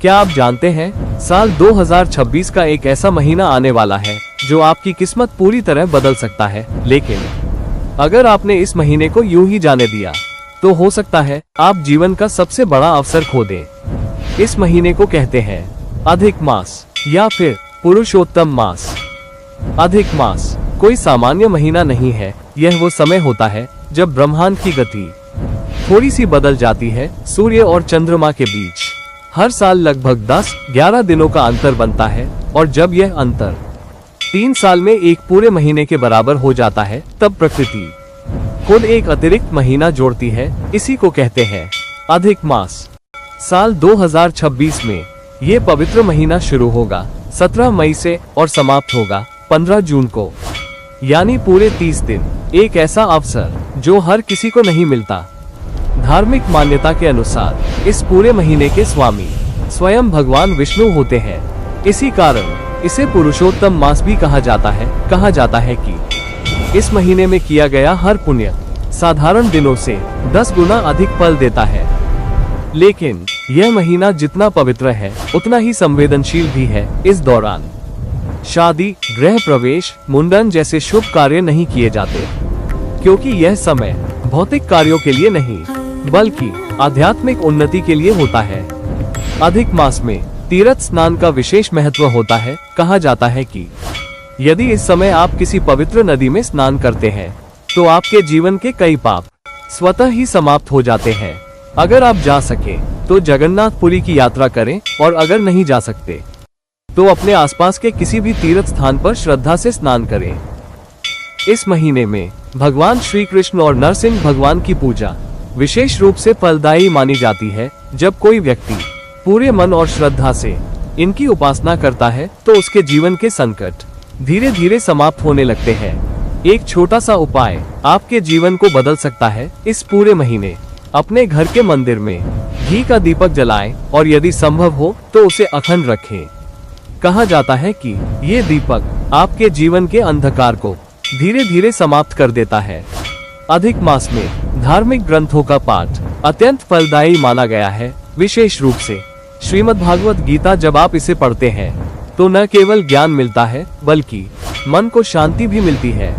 क्या आप जानते हैं साल 2026 का एक ऐसा महीना आने वाला है जो आपकी किस्मत पूरी तरह बदल सकता है। लेकिन अगर आपने इस महीने को यूं ही जाने दिया तो हो सकता है आप जीवन का सबसे बड़ा अवसर खो दें। इस महीने को कहते हैं अधिक मास या फिर पुरुषोत्तम मास। अधिक मास कोई सामान्य महीना नहीं है, यह वो समय होता है जब ब्रह्मांड की गति थोड़ी सी बदल जाती है सूर्य और चंद्रमा के बीच। हर साल लगभग 10-11 दिनों का अंतर बनता है और जब यह अंतर 3 साल में एक पूरे महीने के बराबर हो जाता है तब प्रकृति खुद एक अतिरिक्त महीना जोड़ती है। इसी को कहते हैं अधिक मास। साल 2026 में ये पवित्र महीना शुरू होगा 17 मई से और समाप्त होगा 15 जून को, यानी पूरे 30 दिन। एक ऐसा अवसर जो हर किसी को नहीं मिलता। धार्मिक मान्यता के अनुसार इस पूरे महीने के स्वामी स्वयं भगवान विष्णु होते हैं। इसी कारण इसे पुरुषोत्तम मास भी कहा जाता है। कहा जाता है कि इस महीने में किया गया हर पुण्य साधारण दिनों से 10 गुना अधिक फल देता है। लेकिन यह महीना जितना पवित्र है उतना ही संवेदनशील भी है। इस दौरान शादी, गृह प्रवेश, मुंडन जैसे शुभ कार्य नहीं किए जाते, क्योंकि यह समय भौतिक कार्यों के लिए नहीं बल्कि आध्यात्मिक उन्नति के लिए होता है। अधिक मास में तीर्थ स्नान का विशेष महत्व होता है। कहा जाता है कि यदि इस समय आप किसी पवित्र नदी में स्नान करते हैं तो आपके जीवन के कई पाप स्वतः ही समाप्त हो जाते हैं। अगर आप जा सके तो जगन्नाथपुरी की यात्रा करें और अगर नहीं जा सकते तो अपने आसपास के किसी भी तीर्थ स्थान पर श्रद्धा से स्नान करें। इस महीने में भगवान श्री कृष्ण और नरसिंह भगवान की पूजा विशेष रूप से फलदायी मानी जाती है। जब कोई व्यक्ति पूरे मन और श्रद्धा से इनकी उपासना करता है तो उसके जीवन के संकट धीरे धीरे समाप्त होने लगते हैं। एक छोटा सा उपाय आपके जीवन को बदल सकता है। इस पूरे महीने अपने घर के मंदिर में घी का दीपक जलाएं और यदि संभव हो तो उसे अखंड रखें। कहा जाता है कि ये दीपक आपके जीवन के अंधकार को धीरे धीरे समाप्त कर देता है। अधिक मास में धार्मिक ग्रंथों का पाठ अत्यंत फलदायी माना गया है। विशेष रूप से श्रीमद्भागवत गीता। जब आप इसे पढ़ते हैं तो न केवल ज्ञान मिलता है बल्कि मन को शांति भी मिलती है।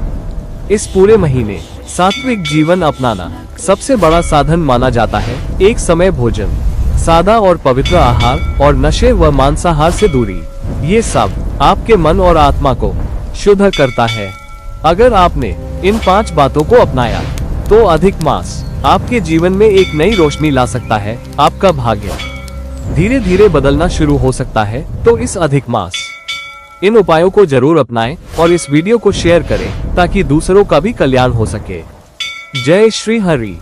इस पूरे महीने सात्विक जीवन अपनाना सबसे बड़ा साधन माना जाता है। एक समय भोजन, सादा और पवित्र आहार और नशे व मांसाहार से दूरी, ये सब आपके मन और आत्मा को शुद्ध करता है। अगर आपने इन 5 बातों को अपनाया तो अधिक मास आपके जीवन में एक नई रोशनी ला सकता है। आपका भाग्य धीरे धीरे बदलना शुरू हो सकता है। तो इस अधिक मास इन उपायों को जरूर अपनाएं और इस वीडियो को शेयर करें ताकि दूसरों का भी कल्याण हो सके। जय श्री हरि।